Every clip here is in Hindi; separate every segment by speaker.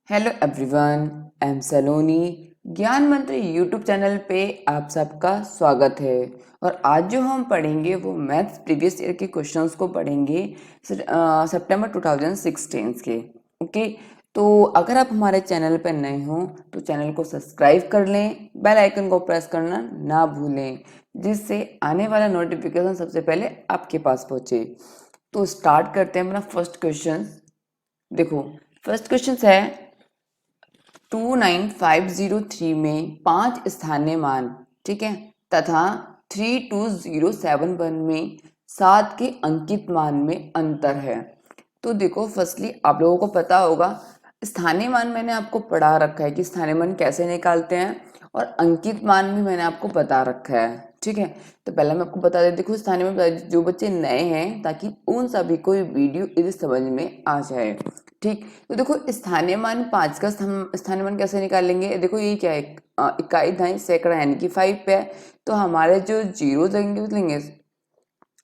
Speaker 1: हेलो एवरीवन, आई एम सलोनी। ज्ञान मंत्री यूट्यूब चैनल पे आप सबका स्वागत है। और आज जो हम पढ़ेंगे वो मैथ्स प्रीवियस ईयर के क्वेश्चंस को पढ़ेंगे सितंबर 2016 के। ओके, तो अगर आप हमारे चैनल पर नए हो तो चैनल को सब्सक्राइब कर लें, बेल आइकन को प्रेस करना ना भूलें, जिससे आने वाला नोटिफिकेशन सबसे पहले आपके पास पहुंचे। तो स्टार्ट करते हैं अपना फर्स्ट क्वेश्चन। देखो, फर्स्ट क्वेश्चन है 29503 में 5 स्थानीय मान, ठीक है, तथा 32071 में 7 के अंकित मान में अंतर है। तो देखो, फर्स्टली आप लोगों को पता होगा स्थानीय मान मैंने आपको पढ़ा रखा है कि स्थानीय मान कैसे निकालते हैं, और अंकित मान भी मैंने आपको बता रखा है। ठीक है, तो पहले मैं आपको बता देती, देखो स्थानीय मान बता जो बच्चे नए हैं, ताकि उन सभी को ये वीडियो इधर समझ में आ जाए। ठीक, तो देखो स्थानीय मान 5 का स्थानीय मान कैसे निकालेंगे। देखो ये क्या है, इकाई दहाई सैकड़ा यानी कि 5 पे है, तो हमारे जो जीरो लगेंगे वो लेंगे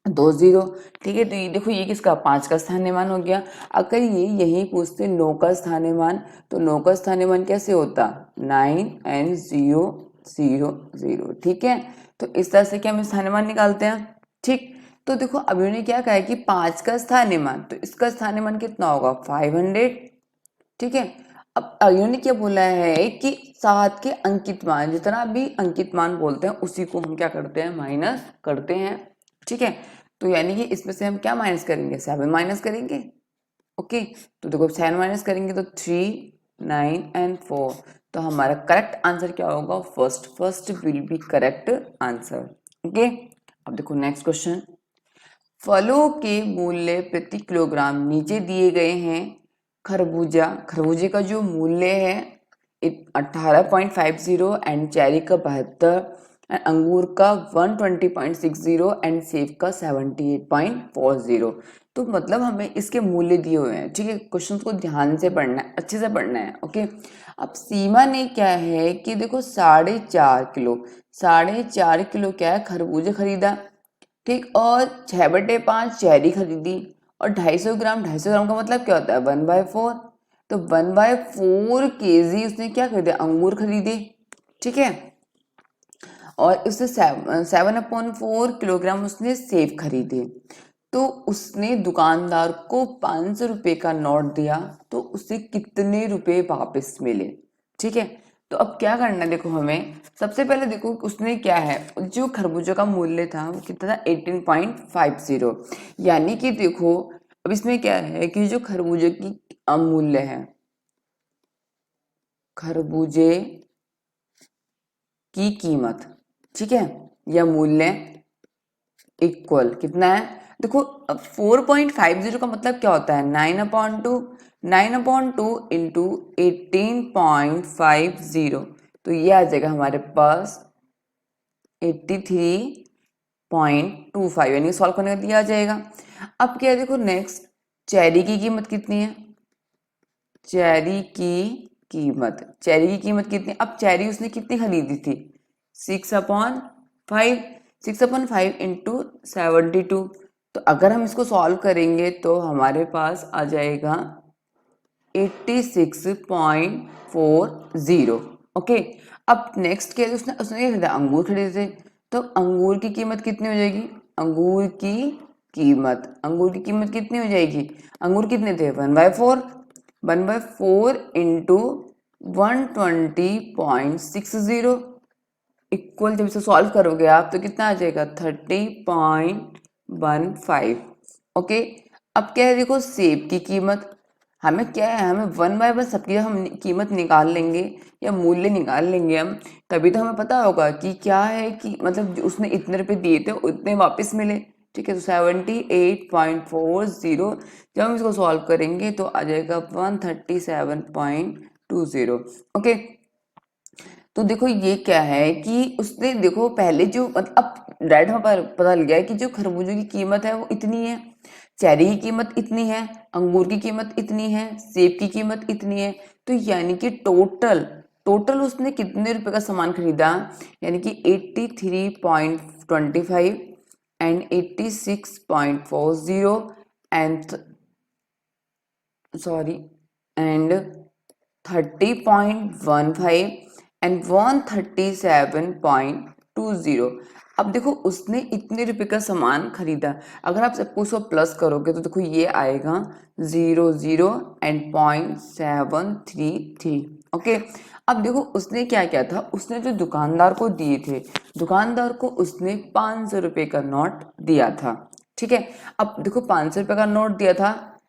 Speaker 1: 2 जीरो। ठीक है, तो ये देखो ये किसका 5 का स्थानीय मान हो गया। अगर ये यही पूछते 9 का स्थानीय मान, तो 9 का स्थानीय मान कैसे होता 9 एंड 0 0 0। ठीक है, तो इस तरह से क्या हम स्थानीय मान निकालते हैं। ठीक, तो देखो अब इन्होंने क्या कहा है कि 5 का स्थानीय मान, तो इसका स्थानीय मान कितना होगा 500। ठीक है, अब इन्होंने क्या बोला है कि 7 के अंकित मान, जितना भी अंकित मान बोलते हैं उसी को हम क्या करते हैं माइनस करते हैं। ठीक है, तो यानी कि इसमें से हम क्या माइनस करेंगे 7 माइनस करेंगे। ओके, तो देखो 7 माइनस करेंगे तो 3 9 एंड 4, तो हमारा करेक्ट आंसर क्या होगा first will be correct answer. Okay, अब देखो नेक्स्ट क्वेश्चन। फलों के मूल्य प्रति किलोग्राम नीचे दिए गए हैं। खरबूजे का जो मूल्य है 18.50 एंड चेरी का 72 एंड अंगूर का 120.60 एंड सेब का 78.40। तो मतलब हमें इसके मूल्य दिए हुए हैं। ठीक है, क्वेश्चन को ध्यान से पढ़ना है, अच्छे से पढ़ना है। ओके, अब सीमा ने क्या है कि देखो 4.5 किलो क्या है खरबूजे खरीदा। ठीक, और 6/5 चेरी खरीदी, और 250 ग्राम का मतलब क्या होता है 1/4। तो 1/4 kg उसने क्या खरीदे अंगूर खरीदे। ठीक है, और उससे 7/4 किलोग्राम उसने सेब खरीदे। तो उसने दुकानदार को 500 रुपए का नोट दिया, तो उसे कितने रुपए वापस मिले। ठीक है, तो अब क्या करना है, देखो हमें सबसे पहले देखो उसने क्या है, जो खरबूजा का मूल्य था वो कितना था 18.50। यानी कि देखो अब इसमें क्या है कि जो खरबूजे की मूल्य है, खरबूजे की कीमत, ठीक है, या मूल्य इक्वल कितना है। देखो अब 4.50 का मतलब क्या होता है 9/2, 9/2 इंटू 18.50, तो ये आ जाएगा हमारे पास 83.25, यानी सॉल्व करने का दिया आ जाएगा। अब क्या है देखो नेक्स्ट, चेरी की कीमत कितनी है, चेरी की कीमत कितनी। अब चेरी उसने कितनी खरीदी थी 6/5, 6/5 इंटू 72। तो अगर हम इसको सॉल्व करेंगे तो हमारे पास आ जाएगा 86.40। ओके, अब नेक्स्ट क्या है, उसने उसने खरीदा अंगूर खरीदे, तो अंगूर की कीमत कितनी हो जाएगी, अंगूर की कीमत कितनी हो जाएगी, अंगूर कितने थे 1/4, 1/4 इंटू 120.60 इक्वल, जब इसे सॉल्व करोगे आप तो कितना आ जाएगा 30.15। ओके, अब क्या है देखो सेब की कीमत, हमें क्या है हमें 1/1 सबकी हम कीमत निकाल लेंगे या मूल्य निकाल लेंगे हम, तभी तो हमें पता होगा कि क्या है कि मतलब उसने इतने रुपए दिए थे उतने वापस मिले। ठीक है, तो 78.40, जब हम इसको सॉल्व करेंगे तो आ जाएगा 137.20। ओके, तो देखो ये क्या है कि उसने देखो पहले जो मतलब अब डायरेक्ट हमें पता लग गया है कि जो खरबूजे की कीमत है वो इतनी है, चेरी की कीमत इतनी है, अंगूर की कीमत इतनी है, सेब की कीमत इतनी है। तो यानी कि टोटल टोटल उसने कितने रुपए का सामान खरीदा, यानी कि 83.25 and 86.40 and sorry and 30.15 and 137.20। अब देखो उसने इतने रुपए का सामान खरीदा, अगर आप सबको उसको प्लस करोगे तो देखो ये आएगा 00 एंड 0.733। ओके, अब देखो उसने क्या किया था, उसने जो दुकानदार को दिए थे, दुकानदार को उसने 500 रुपए का नोट दिया था। ठीक है, अब देखो 500 रुपए का नोट दिया था,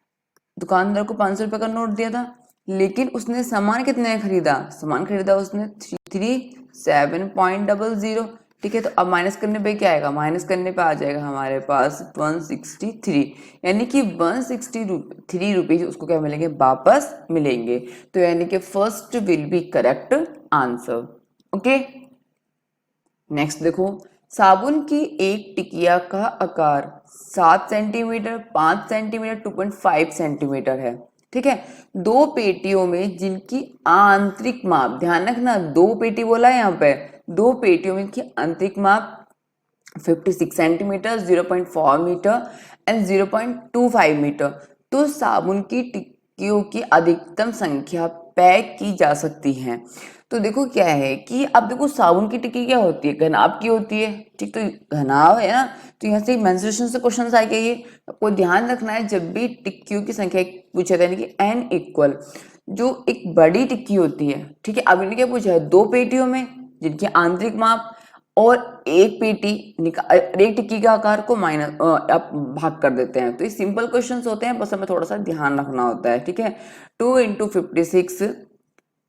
Speaker 1: दुकानदार को 500 रुपए का नोट दिया था, लेकिन उसने सामान कितने खरीदा, सामान खरीदा उसने 337.00। ठीक है, तो अब माइनस करने पे क्या आएगा, माइनस करने पे आ जाएगा हमारे पास 163, यानी कि 163 रुपीज उसको क्या मिलेंगे, वापस मिलेंगे। तो यानी कि first will be correct answer. Okay, next देखो, साबुन की एक टिकिया का आकार 7 सेंटीमीटर, 5 सेंटीमीटर, 2.5 सेंटीमीटर है। ठीक है, दो पेटियों में जिनकी आंतरिक माप, ध्यान रखना दो पेटी बोला है यहाँ पे, दो पेटियों में इनकी आंतरिक माप 56 सेंटीमीटर, 0.4 मीटर एंड 0.25 मीटर। तो साबुन की टिक्कियों की अधिकतम संख्या पैक की जा सकती है। तो देखो क्या है कि अब देखो साबुन की टिक्की क्या होती है, घनाभ की होती है। ठीक, तो घनाभ है ना, तो यहाँ से मेंस्ट्रुएशन से क्वेश्चन आएगा। ये आपको ध्यान रखना है, जब भी टिक्कियों की संख्या पूछा था, यानी कि n इक्वल जो एक बड़ी टिक्की होती है। ठीक है, अब इन्हें क्या पूछा है, दो पेटियों में जिनकी आंतरिक माप और एक पेटी एक टिक्की का आकार को माइनस आप भाग कर देते हैं। तो ये सिंपल क्वेश्चंस होते हैं, बस हमें थोड़ा सा ध्यान रखना होता है। ठीक है, 2 इंटू 56,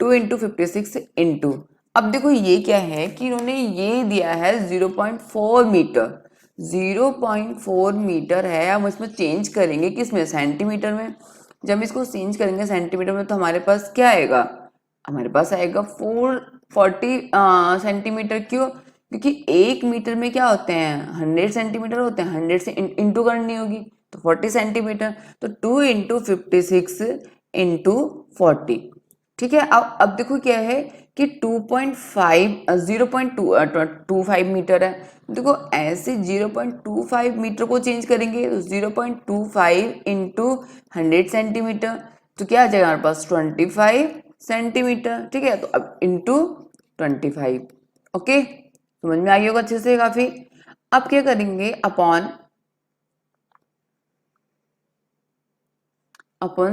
Speaker 1: 2 इंटू 56 इंटू, अब देखो ये क्या है कि इन्होंने ये दिया है 0.4 मीटर, 0.4 मीटर है। हम इसमें चेंज करेंगे किसमें, सेंटीमीटर में। जब इसको चेंज करेंगे सेंटीमीटर में तो हमारे पास क्या आएगा, हमारे पास आएगा 440 सेंटीमीटर। क्यों, क्योंकि एक मीटर में क्या होते हैं, 100 सेंटीमीटर होते हैं, 100 से इंटू करनी होगी तो 40 सेंटीमीटर। तो 2 इंटू 56 इंटू 40। ठीक है, अब देखो क्या है कि 0.25 मीटर है। देखो ऐसे 0.25 मीटर को चेंज करेंगे तो 0.25 इंटू 100 सेंटीमीटर, तो क्या आ जाएगा हमारे पास 25 सेंटीमीटर। ठीक है, तो अब इंटू 25। ओके, समझ में आ गया होगा अच्छे से काफी। अब क्या करेंगे, अपॉन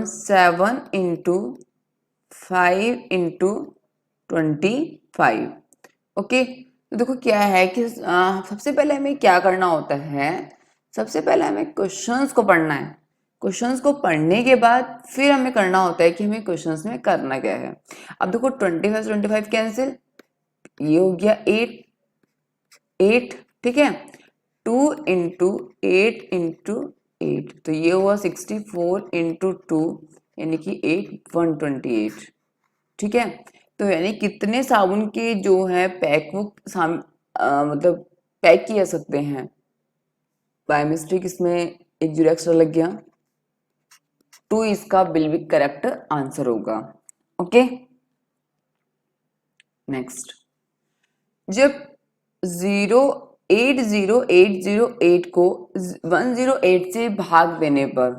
Speaker 1: 7 इंटू 5 इंटू 25। ओके, तो देखो क्या है कि सबसे पहले हमें क्या करना होता है, सबसे पहले हमें क्वेश्चंस को पढ़ना है। क्वेश्चंस को पढ़ने के बाद फिर हमें करना होता है कि हमें क्वेश्चंस में करना क्या है। अब देखो 25 कैंसिल, ये हो गया 8। ठीक है, 2 इंटू 8 इंटू 8, तो ये हुआ 64 इंटू 2, यानी कि 128। ठीक है, तो यानी कितने साबुन के जो है पैक वो मतलब पैक किए सकते हैं। बाय मिस्टेक इसमें एक जीरो एक्स्ट्रा लग गया, 2 इसका बिल्कुल करेक्ट आंसर होगा। ओके, नेक्स्ट, जब 80808 को 108 से भाग देने पर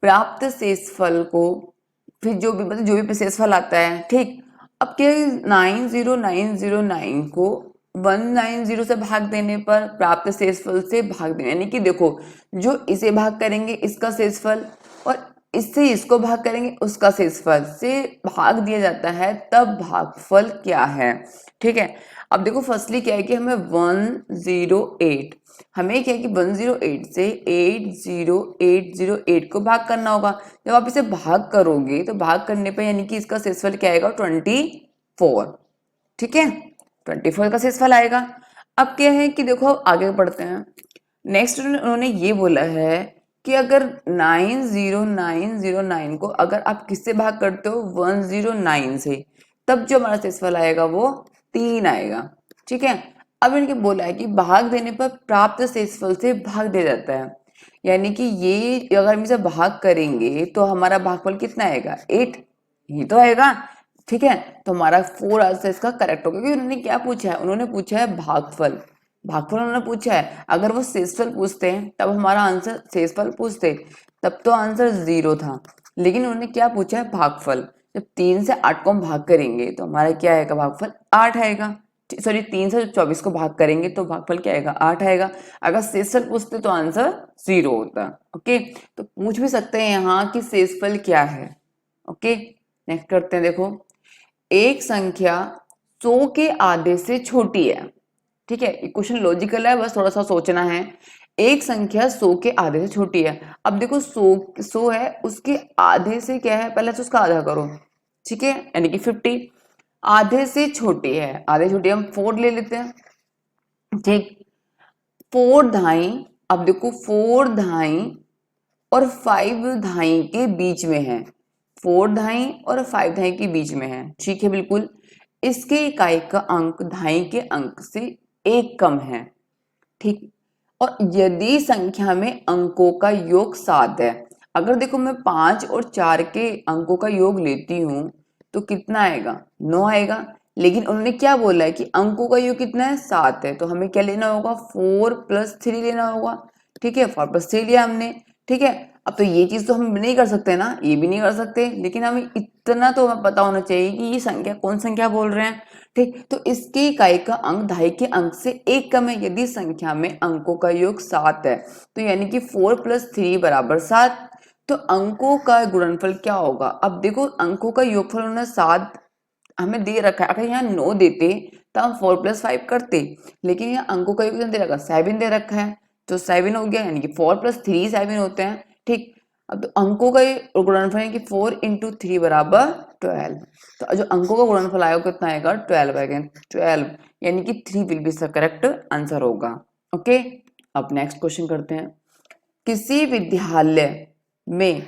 Speaker 1: प्राप्त शेषफल को, फिर जो भी मतलब जो भी शेषफल आता है, ठीक। अब क्या 90909 को 190 से भाग देने पर प्राप्त शेषफल से भाग देना, यानी कि देखो जो इसे भाग करेंगे इसका शेषफल और इससे इसको भाग करेंगे उसका शेषफल से भाग दिया जाता है, तब भागफल क्या है। ठीक है, अब देखो फर्स्टली क्या है कि हमें 108, हमें क्या है कि 108 से 80808 को भाग करना होगा। जब आप इसे भाग करोगे तो भाग करने पे यानी कि इसका शेषफल क्या आएगा, 24। ठीक है, 24 का शेषफल आएगा। अब क्या है कि देखो आगे बढ़ते हैं। नेक्स्ट उन्होंने ये बोला है कि अगर 90909 को अगर आप किससे भाग करते हो, 109 से, तब जो हमारा शेषफल आएगा वो 3 आएगा। ठीक है, अब इनके बोला है कि भाग देने पर प्राप्त शेषफल से भाग दिया जाता है, यानी कि ये अगर हम इसे भाग करेंगे तो हमारा भागफल कितना आएगा, 8 ही तो आएगा। ठीक है, तो हमारा 4 आंसर इसका करेक्ट होगा, क्योंकि उन्होंने क्या पूछा है, उन्होंने पूछा है भागफल। भागफल उन्होंने पूछा है, अगर वो शेषफल पूछते हैं तब हमारा आंसर शेषफल पूछते तब तो आंसर 0 था, लेकिन उन्होंने क्या पूछा है, भागफल। जब 3 से 8 को हम भाग करेंगे तो हमारा क्या आएगा, भागफल 8 आएगा। सॉरी 3 से 24 को भाग करेंगे तो भागफल क्या आएगा, 8 आएगा। अगर शेषफल पूछते तो आंसर 0 होता। ओके, तो पूछ भी सकते हैं यहाँ कि शेषफल क्या है। ओके, नेक्स्ट करते हैं। देखो, एक संख्या 100 के आधे से छोटी है। ठीक है, ये क्वेश्चन लॉजिकल है, बस थोड़ा सा सोचना है। एक संख्या 100 के आधे से छोटी है। अब देखो 100 है, उसके आधे से क्या है, पहले तो उसका आधा करो। ठीक है, यानी कि 50। आधे से छोटी है, आधे छोटी हम 4 ले लेते हैं। ठीक, 4 धाई, अब देखो 4 धाई और 5 धाई के बीच में है। 4 धाई और 5 धाई के बीच में है। ठीक है, बिल्कुल। इसके इकाई का अंक धाई के अंक से 1 कम है। ठीक, और यदि संख्या में अंकों का योग 7 है, अगर देखो मैं 5 और 4 के अंकों का योग लेती हूं तो कितना आएगा, 9 आएगा। लेकिन उन्होंने क्या बोला है कि अंकों का योग कितना है, 7 है। तो हमें क्या लेना होगा, 4 + 3 लेना होगा। ठीक है, 4 + 3 लिया हमने। ठीक है, अब तो ये चीज तो हम नहीं कर सकते ना, ये भी नहीं कर सकते, लेकिन हमें इतना तो हमें पता होना चाहिए कि ये संख्या कौन संख्या बोल रहे हैं। ठीक, तो इसके इकाई का अंक धाई के अंक से 1 कम है। यदि संख्या में अंकों का योग 7 है तो यानी कि 4 + 3 = 7। तो अंकों का गुणनफल क्या होगा, अब देखो अंकों का योगफल उन्होंने 7 हमें दे रखा है। अगर यहाँ 9 देते तो हम 4 + 5 करते, लेकिन यहाँ अंकों का योग दे रखा, 7 दे रखा है, तो 7 हो गया, यानी कि 4 + 3 7 होते हैं। ठीक, अब तो अंकों का गुणनफल है कि 4 × 3 = 12। तो जो अंकों का गुणनफल आएगा कितना आएगा, 12 आएगा। 12 यानी कि 3 will be the correct answer होगा। ओके, अब नेक्स्ट क्वेश्चन करते हैं। किसी विद्यालय में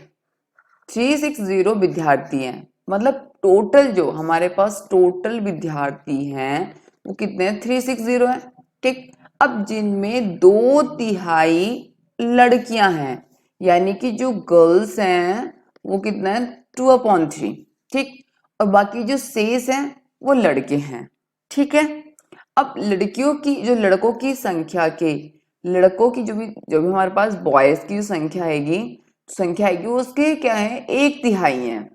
Speaker 1: 360 विद्यार्थी हैं, मतलब टोटल जो हमारे पास टोटल विद्यार्थी हैं वो कितने हैं, 360 है। ठीक, अब जिनमें 2/3 लड़कियां हैं, यानी कि जो गर्ल्स हैं वो कितना है, 2/3। ठीक, और बाकी जो शेष हैं वो लड़के हैं। ठीक है, अब लड़कियों की जो लड़कों की संख्या के लड़कों की जो भी हमारे पास बॉयज की जो संख्या आएगी वो उसके क्या है, 1/3 है।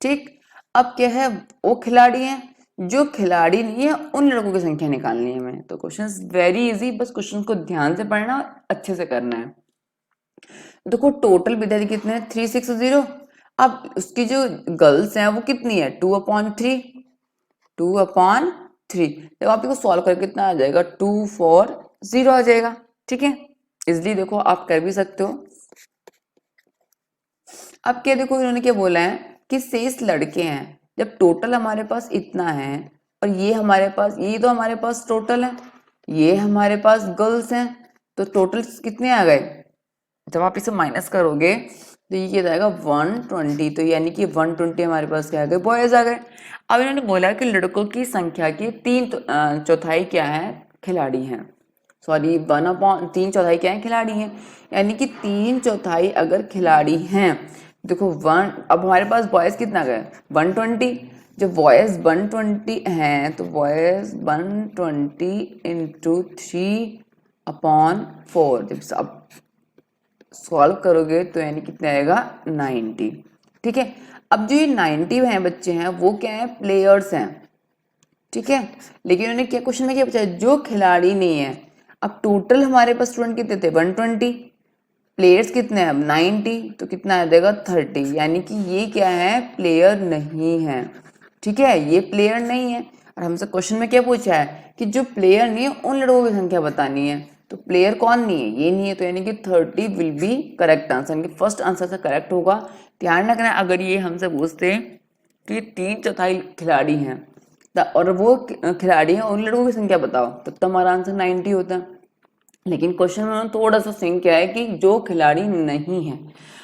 Speaker 1: ठीक, अब क्या है, वो खिलाड़ी हैं, जो खिलाड़ी नहीं है उन लड़कों की संख्या निकालनी है हमें। तो क्वेश्चन वेरी इजी, बस क्वेश्चन को ध्यान से पढ़ना, अच्छे से करना है। देखो टोटल विद्यार्थी कितने हैं, 360। अब उसकी जो गर्ल्स हैं वो कितनी है, 2/3। 2/3 जब आप इसको सॉल्व करके कितना आ जाएगा, 240 आ जाएगा। ठीक है, इसलिए देखो आप कर भी सकते हो। अब क्या देखो इन्होंने क्या बोला है कि शेष लड़के हैं। जब टोटल हमारे पास इतना है और ये हमारे पास, ये तो हमारे पास टोटल है, ये हमारे पास गर्ल्स हैं, तो टोटल कितने आ गए, जब आप इसे माइनस करोगे तो ये क्या जाएगा, 120। तो यानी कि 120 हमारे पास क्या आ गए, बॉयज आ गए। अब इन्होंने बोला कि लड़कों की संख्या की 3/4 क्या है, खिलाड़ी हैं। सॉरी 3/4 क्या है, खिलाड़ी हैं। यानी कि 3/4 अगर खिलाड़ी हैं, देखो अब हमारे पास बॉयज कितना गए, 120। जब बॉयज 120 हैं तो बॉयज 120 × 3/4, जब सब सॉल्व करोगे तो यानी कितना आएगा, 90। ठीक है, अब जो ये 90 हैं बच्चे हैं वो क्या है, प्लेयर्स हैं। ठीक है, लेकिन उन्होंने क्या क्वेश्चन में क्या पूछा है, जो खिलाड़ी नहीं है। अब टोटल हमारे पास स्टूडेंट कितने थे, 120, प्लेयर्स कितने हैं, 90, तो कितना आ जाएगा, 30। यानी कि ये क्या है, प्लेयर नहीं है। ठीक है, ये प्लेयर नहीं है। और हमसे क्वेश्चन में क्या पूछा है कि जो प्लेयर नहीं है उन लड़कों की संख्या बतानी है। तो प्लेयर कौन नहीं है, ये नहीं है, तो यानी कि 30 विल बी करेक्ट आंसर, यानी कि फर्स्ट आंसर से करेक्ट होगा। ध्यान रखना अगर ये हमसे पूछते कि 3/4 खिलाड़ी हैं और वो खिलाड़ी हैं उन लड़कों की संख्या बताओ, तब तो हमारा आंसर 90 होता है। लेकिन क्वेश्चन में थोड़ा सा सिंक क्या है कि जो खिलाड़ी नहीं है।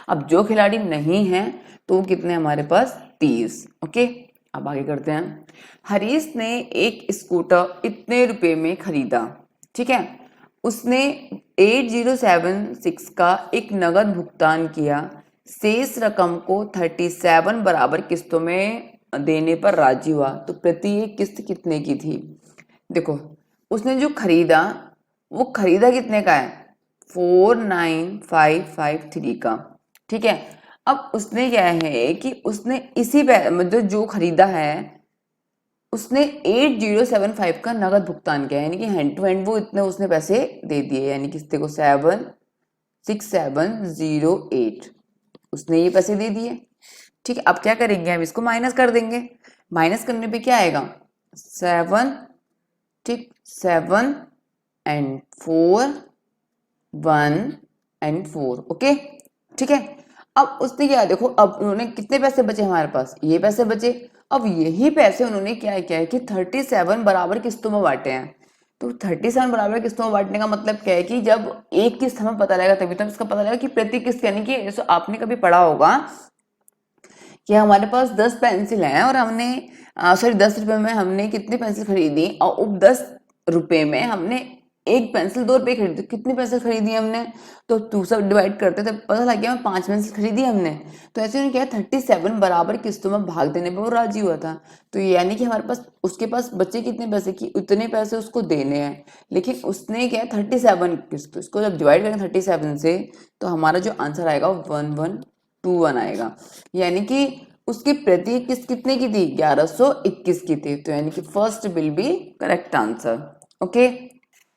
Speaker 1: अब जो खिलाड़ी नहीं है तो वो कितने हमारे पास, 30। ओके, अब आगे करते हैं। हरीश ने एक स्कूटर इतने रुपए में खरीदा। ठीक है, उसने 8076 का एक नगद भुगतान किया, शेष रकम को 37 बराबर किस्तों में देने पर राजी हुआ, तो प्रति एक किस्त कितने की थी। देखो उसने जो खरीदा वो खरीदा कितने का है, 49553 का। ठीक है, अब उसने क्या है कि उसने इसी मतलब जो खरीदा है उसने 8075 का नगद भुगतान किया, यानी कि हैंड टू हैंड वो इतने उसने पैसे दे दिए, यानी कि देखो 76708 उसने ये पैसे दे दिए। ठीक है, अब क्या करेंगे हम इसको माइनस कर देंगे। माइनस करने पे क्या आएगा 7, ठीक 7 एंड 4 1 एंड 4, ओके ठीक है। अब उसने क्या देखो अब उन्होंने कितने पैसे बचे हमारे पास, ये पैसे बचे। अब यही पैसे उन्होंने क्या किया है कि 37 बराबर किस्तों में बांटे हैं। तो 37 बराबर किस्तों में बांटने का मतलब क्या है कि जब एक किस्त हमें पता लगेगा तभी तो इसका पता लगेगा कि प्रति किस्त, यानी कि जैसे आपने कभी पढ़ा होगा कि हमारे पास 10 पेंसिल हैं और हमने सॉरी 10 रुपए में हमने कितनी पेंसिल खरीदी और उप 10 रुपए में हमने एक पेंसिल 2 रुपए खरीदी, कितनी पेंसिल खरीदी हमने, तो 2 से डिवाइड करते तब पता लग गया 5 पेंसिल खरीदी हमने। तो ऐसे उन्होंने क्या 37 बराबर किस्तों में भाग देने पर वो राजी हुआ था। तो यानी कि हमारे पास उसके पास बचे कितने पैसे की उतने पैसे उसको देने हैं, लेकिन उसने क्या 37 किस्त, इसको जब डिवाइड करेंगे 37 से तो हमारा जो आंसर आएगा 1121 आएगा। यानी कि उसकी प्रति किस्त कितने की थी 1121 की थी। तो यानी कि first will be correct answer. Okay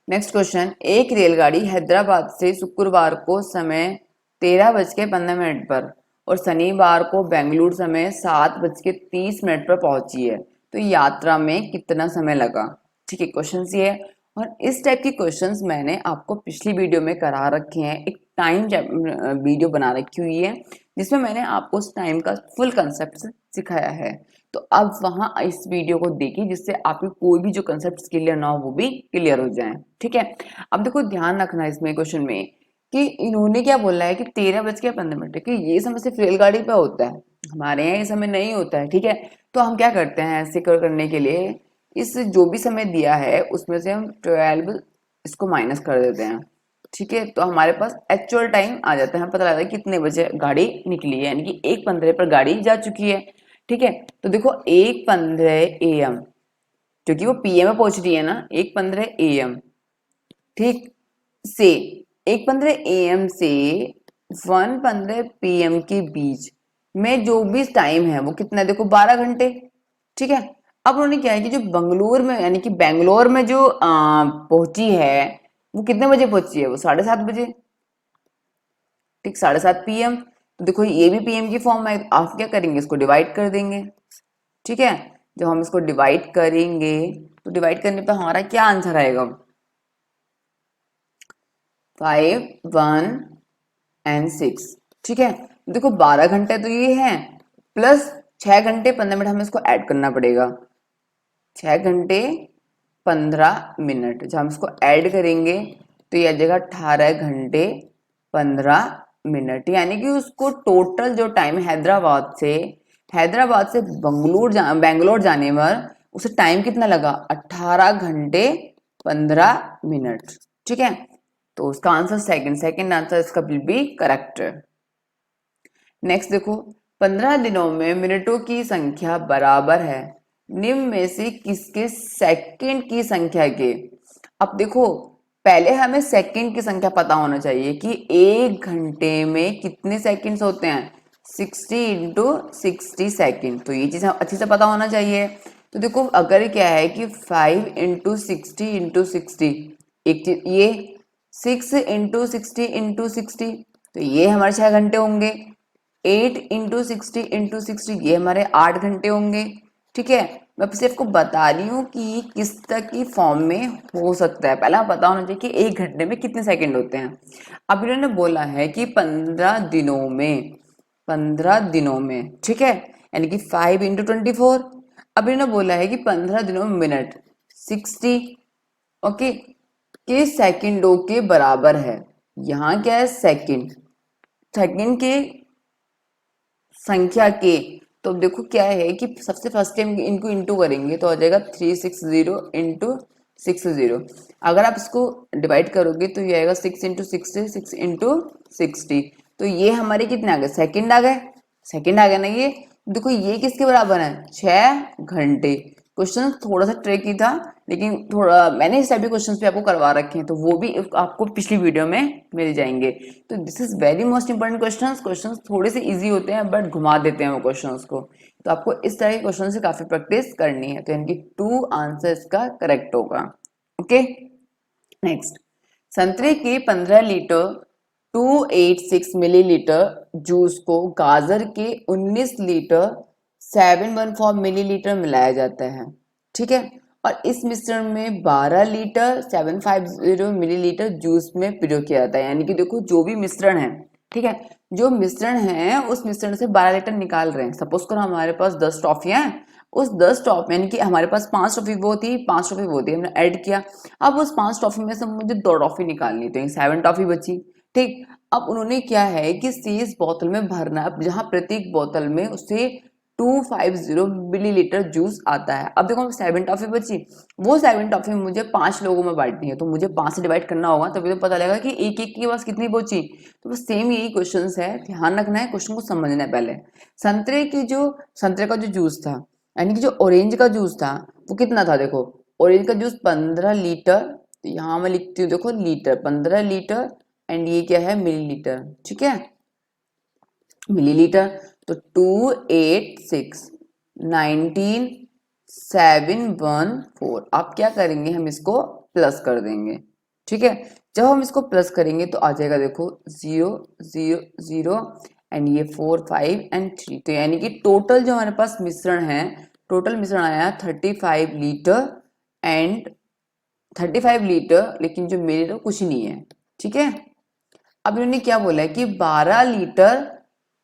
Speaker 1: next question, एक रेलगाड़ी हैदराबाद से शुक्रवार को समय 13:15 पर और शनिवार को बेंगलुरु समय 7:30 पर पहुंची है, तो यात्रा में कितना समय लगा। ठीक है, क्वेश्चन ये है और इस टाइप के क्वेश्चंस मैंने आपको पिछली वीडियो में करा रखे हैं। एक टाइम वीडियो बना रखी हुई है जिसमें मैंने आपको उस टाइम का फुल कंसेप्ट सिखाया है। तो अब वहां इस वीडियो को देखिए जिससे आपकी कोई भी जो कंसेप्ट क्लियर ना हो वो भी क्लियर हो जाए। ठीक है, अब देखो ध्यान रखना इसमें क्वेश्चन में कि इन्होंने क्या बोला है कि 13:15 कि ये समय सिर्फ रेलगाड़ी पे होता है, हमारे यहाँ ये समय नहीं होता है। ठीक है, तो हम क्या करते हैं ऐसे करने के लिए इस जो भी समय दिया है उसमें से हम 12 इसको माइनस कर देते हैं। ठीक है, तो हमारे पास एक्चुअल टाइम आ जाता है, हमें पता लगता है कितने बजे गाड़ी निकली है, यानी कि 1:15 पर गाड़ी जा चुकी है। ठीक है, तो देखो 1:15 AM क्योंकि वो पीएम में पहुंच रही है ना 1:15 AM, ठीक से 1:15 AM से 1:15 PM के बीच में जो भी टाइम है वो कितना है, देखो 12 घंटे। ठीक है, अब उन्होंने क्या है कि जो बंगलोर में यानी कि बेंगलोर में जो पहुंची है वो कितने बजे पहुंची है, वो 7:30 बजे। ठीक 7:30 PM, तो देखो ये भी पीएम की फॉर्म है, आप क्या करेंगे इसको डिवाइड कर देंगे। ठीक है, जब हम इसको डिवाइड करेंगे तो डिवाइड करने पे हमारा क्या आंसर आएगा 5 1 एंड 6। ठीक है, देखो 12 घंटे तो ये है प्लस 6 घंटे 15 मिनट हमें इसको ऐड करना पड़ेगा। 6 घंटे 15 मिनट जब हम इसको ऐड करेंगे तो ये आ जाएगा 18 घंटे 15 मिनट, यानी कि उसको टोटल जो टाइम हैदराबाद से बेंगलोर जाने पर उसे टाइम कितना लगा 18 घंटे 15 मिनट। ठीक है, तो उसका आंसर सेकंड आंसर इसका विल बी करेक्ट। नेक्स्ट देखो 15 दिनों में मिनटों की संख्या बराबर है निम्न में से किसके सेकंड की संख्या के। अब देखो पहले हमें सेकंड की संख्या पता होना चाहिए कि 1 घंटे में कितने सेकंड्स होते हैं 60 × 60 सेकंड, तो ये चीज अच्छे से पता होना चाहिए। तो देखो अगर क्या है कि 5 × 60 × 60 एक चीज ये 6 × 60 × 60 तो ये हमारे 6 घंटे होंगे। 8 × 60 × 60 ये हमारे 8 घंटे होंगे। ठीक है, मैं सिर्फ आपको बता रही हूँ कि किस तक की फॉर्म में हो सकता है, पहला पता होना चाहिए कि 1 घंटे में कितने सेकंड होते हैं। अब इन्होंने बोला है कि 15 दिनों में ठीक है, यानी कि 5 × 24। अब इन्होंने बोला है कि 15 दिनों में मिनट 60 ओके के सेकंडों के बराबर है। यहाँ क्या है सेकंड के संख्या के, तो देखो क्या है कि सबसे फर्स्ट टाइम इनको इंटू करेंगे तो आ जाएगा 360 × 60। अगर आप इसको डिवाइड करोगे तो ये आएगा 6 × 60 6 × 60, तो ये हमारे कितने आ गए सेकंड आ गए ना ये। देखो ये किसके बराबर है 6 घंटे, क्वेश्चन थोड़ा सा ट्रिकी था, लेकिन थोड़ा मैंने इस टाइप के क्वेश्चंस भी आपको करवा रखे हैं, तो वो भी आपको पिछली वीडियो में मिल जाएंगे। तो this is very most important questions. Questions थोड़े से इजी होते हैं बट घुमा देते हैं वो क्वेश्चंस को, तो आपको इस तरह के क्वेश्चन से काफी प्रैक्टिस करनी है। तो यानी कि 2 आंसर इसका करेक्ट होगा। ओके, नेक्स्ट, संतरे के 15 लीटर 286 मिलीलीटर जूस को गाजर के 19 लीटर 714 मिलीलीटर मिलाया जाता है, ठीक है, और इस मिश्रण में 12 लीटर 750 मिलीलीटर जूस में प्रयोग किया जाता है। यानी कि देखो जो भी मिश्रण है, ठीक है, जो मिश्रण है उस मिश्रण से 12 लीटर निकाल रहे हैं। सपोज करो हमारे पास 10 टॉफियां हैं, उस 10 टॉफी यानी कि हमारे पास 5 टॉफी वो थी, 5 टॉफी वो थी, हमने ऐड किया। अब उस 5 टॉफी में से मुझे 2 टॉफी निकालनी, तो 7 टॉफी बची, ठीक। अब उन्होंने क्या है कि शेष बोतल में भरना है, जहां प्रत्येक बोतल में उसे 250 मिलीलीटर जूस आता है। अब देखो 7 टॉफी बची, वो 7 टॉफी मुझे 5 लोगों में बांटनी है, तो मुझे 5 से डिवाइड करना होगा, तभी तो पता लगेगा कि एक एक के पास कितनी बची। तो बस सेम यही क्वेश्चन है, ध्यान रखना है, क्वेश्चन को समझना है पहले। संतरे का जो जूस था, यानी कि जो ऑरेंज का जूस था वो कितना था, देखो ऑरेंज का जूस 15 लीटर, तो यहाँ मैं लिखती हूँ देखो लीटर, 15 लीटर, एंड ये क्या है मिलीलीटर, ठीक है, मिलीलीटर। तो 286 19714, आप क्या करेंगे, हम इसको प्लस कर देंगे, ठीक है। जब हम इसको प्लस करेंगे तो आ जाएगा देखो 0 0 0 एंड ये 4 5 एंड 3, तो यानी कि टोटल जो हमारे पास मिश्रण है, टोटल मिश्रण आया 35 लीटर एंड 35 लीटर, लेकिन जो मिलीलीटर कुछ नहीं है, ठीक है। अब इन्होंने क्या बोला है कि 12 लीटर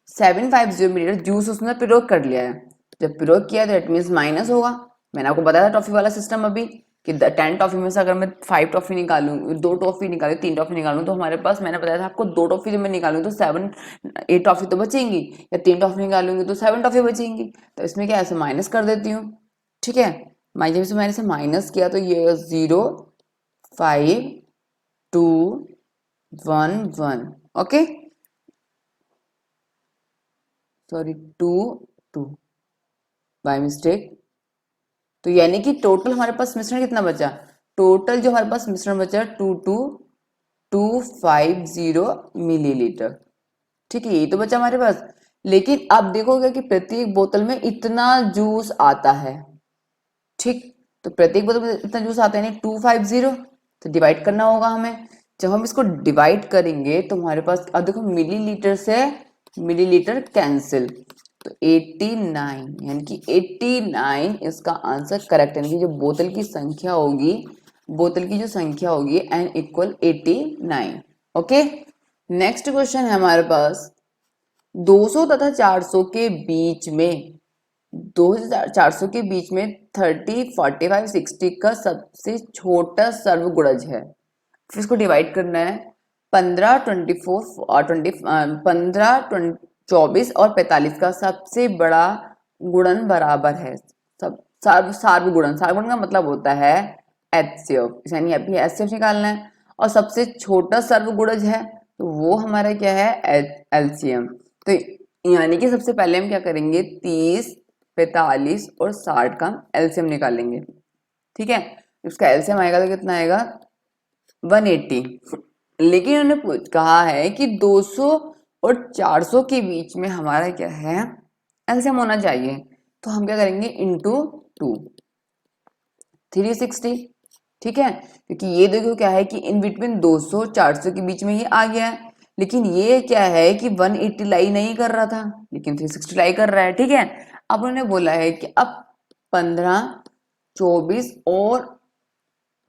Speaker 1: 750 मिलीलीटर जूस उसने प्रयोग कर लिया है। जब प्रयोग किया तो इट मीन माइनस होगा। मैंने आपको बताया था टॉफी वाला सिस्टम अभी कि 10 टॉफी में से अगर मैं 5 टॉफी निकालूं, 2 टॉफी निकालूं, 3 टॉफी निकालूं, तो हमारे पास मैंने बताया था आपको 2 टॉफी जब मैं निकालूं तो 8 टॉफी तो बचेंगी, या 3 टॉफी निकालूंगी तो 7 टॉफी बचेंगी। तो इसमें क्या ऐसे माइनस कर देती हूँ, ठीक है। जब से मैंने इसे माइनस किया तो ये 0 5 2 1 1, ओके, सॉरी 2 2 बाय मिस्टेक। तो यानी कि टोटल हमारे पास मिश्रण कितना बचा, टोटल जो हमारे पास मिश्रण बचा 22250 मिलीलीटर, ठीक है, यही तो बचा हमारे पास। लेकिन अब देखोगे कि प्रत्येक बोतल में इतना जूस आता है, ठीक, तो प्रत्येक बोतल में इतना जूस आता है यानी 250, तो डिवाइड करना होगा हमें। जब हम इसको डिवाइड करेंगे तो हमारे पास अब देखो मिलीलीटर से मिलीलीटर कैंसिल, तो 89, यानी कि 89 इसका आंसर करेक्ट, यानी कि जो बोतल की संख्या होगी, बोतल की जो संख्या होगी n equal 89। Okay, next question है हमारे पास 200 तथा 400 के बीच में, 2400 के बीच में 30 45 60 का सबसे छोटा सर्वगुणज है। फिर इसको डिवाइड करना है, 15 24 और 15 24 और 45 का सबसे बड़ा गुणन बराबर है। सब सार्वगुणन, सार्वगुणन का मतलब होता है एचसीएफ, यानी अभी एचसीएफ निकालना है, और सबसे छोटा सर्वगुणज है तो वो हमारा क्या है एलसीएम। तो यानी कि सबसे पहले हम क्या करेंगे, 30 45 और 60 का एलसीएम निकालेंगे, ठीक है। इसका एलसीएम आएगा तो कितना आएगा 180। लेकिन उन्होंने कहा है कि 200 और 400 के बीच में हमारा क्या है एलसीएम होना चाहिए, तो हम क्या करेंगे इंटू 2 360, ठीक है, क्योंकि ये देखो क्या है कि इन बिटवीन 200 400 के बीच में ये आ गया है, लेकिन ये क्या है कि 180 लाई नहीं कर रहा था लेकिन 360 लाई कर रहा है, ठीक है। अब उन्होंने बोला है कि अब 15 24 और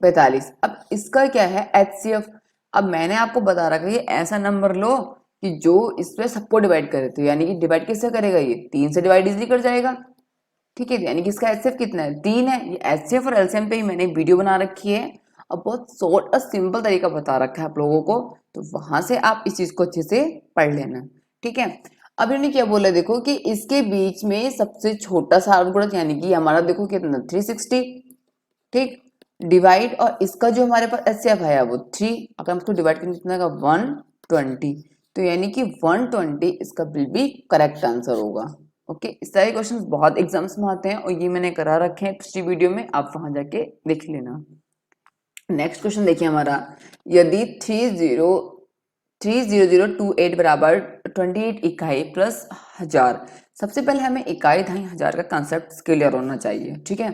Speaker 1: 45, अब इसका क्या है एचसीएफ। अब मैंने आपको बता रखा है ऐसा नंबर लो कि जो इस पे सबको डिवाइड करे, तो यानी कि डिवाइड किससे करेगा, ये 3 से डिवाइड इजीली कर जाएगा, ठीक है। यानी कि इसका एचसीएफ कितना है 3 है। ये एचसीएफ और एलसीएम पे ही मैंने वीडियो बना रखी है और बहुत शॉर्ट और सिंपल तरीका बता रखा है आप लोगों को, तो वहां से आप इस चीज को अच्छे से पढ़ लेना, ठीक है। अब इन्होंने क्या बोला देखो कि इसके बीच में सबसे छोटा सार्वगुणक, यानी कि हमारा देखो कितना 360, ठीक, डिवाइड, और इसका जो हमारे पास एचसीएफ है वो 3, अगर हम इसको डिवाइड करेंगे कितना का 120, तो यानी कि 120 इसका बिल भी करेक्ट आंसर होगा। ओके, इस तरह के क्वेश्चन बहुत एग्जाम्स में आते हैं और ये मैंने करा रखे हैं पिछली वीडियो में, आप वहां जाके देख लेना। नेक्स्ट क्वेश्चन देखिए हमारा, यदि 3028 बराबर 28 इकाई प्लस 1000। सबसे पहले हमें इकाई धाई हजार का कंसेप्ट क्लियर होना चाहिए, ठीक है।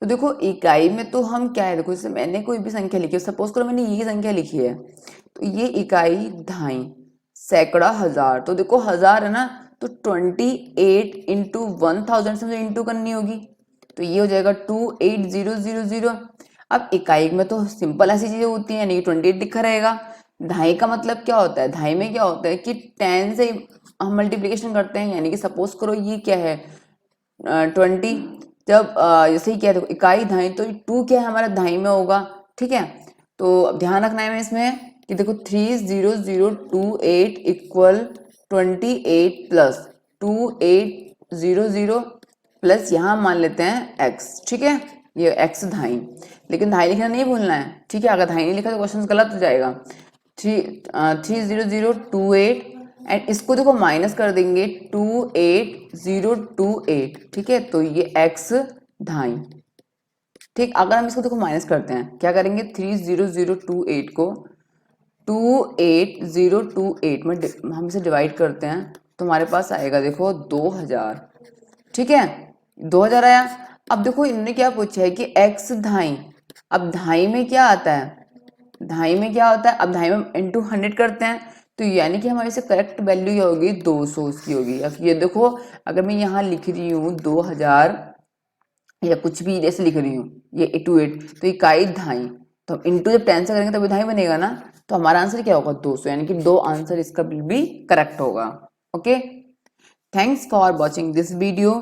Speaker 1: तो देखो इकाई में तो हम क्या है, देखो जैसे मैंने कोई भी संख्या लिखी है, सपोज करो मैंने ये संख्या लिखी है, तो ये इकाई धाई सैकड़ा हजार, तो देखो हजार है ना, तो 28 इंटू 1000 से मुझे इंटू करनी होगी, तो ये हो जाएगा 28000। अब इकाई में तो सिंपल ऐसी चीजें होती हैं, यानी 28 लिखा रहेगा। ढाई का मतलब क्या होता है, ढाई में क्या होता है कि 10 से हम मल्टीप्लिकेशन करते हैं, यानी कि सपोज करो ये क्या है 20, जब जैसे ही क्या है देखो इकाई धाई, तो 2 क्या है हमारा धाई में होगा, ठीक है। तो अब ध्यान रखना है इसमें कि देखो 30028 इक्वल 28 प्लस 2800 प्लस यहाँ मान लेते हैं x, ठीक है, ये x धाई, लेकिन धाई लिखना नहीं भूलना है, ठीक है। अगर धाई नहीं लिखा तो क्वेश्चन गलत हो जाएगा। 30028 एंड इसको देखो माइनस कर देंगे 28028, ठीक है, तो ये x धाई, ठीक। अगर हम इसको देखो माइनस करते हैं, क्या करेंगे 30028 को 28028 में हम इसे डिवाइड करते हैं, तो हमारे पास आएगा देखो 2000, ठीक है, 2000 आया। अब देखो इन्होंने क्या पूछा है कि x धाई, अब धाई में क्या आता है, धाई में क्या होता है, अब धाई में इंटू 100 करते हैं, तो यानी कि हमारी से करेक्ट वैल्यू क्या होगी 200 उसकी होगी। अब ये देखो अगर मैं यहाँ लिख रही हूँ 2000 या कुछ भी जैसे लिख रही हूँ ये 28, तो इकाई धाई, तो हम इंटू जब 10 से करेंगे तभी धाई बनेगा ना, तो हमारा आंसर क्या होगा 200, यानी कि दो आंसर इसका भी करेक्ट होगा। Okay, thanks for watching this video.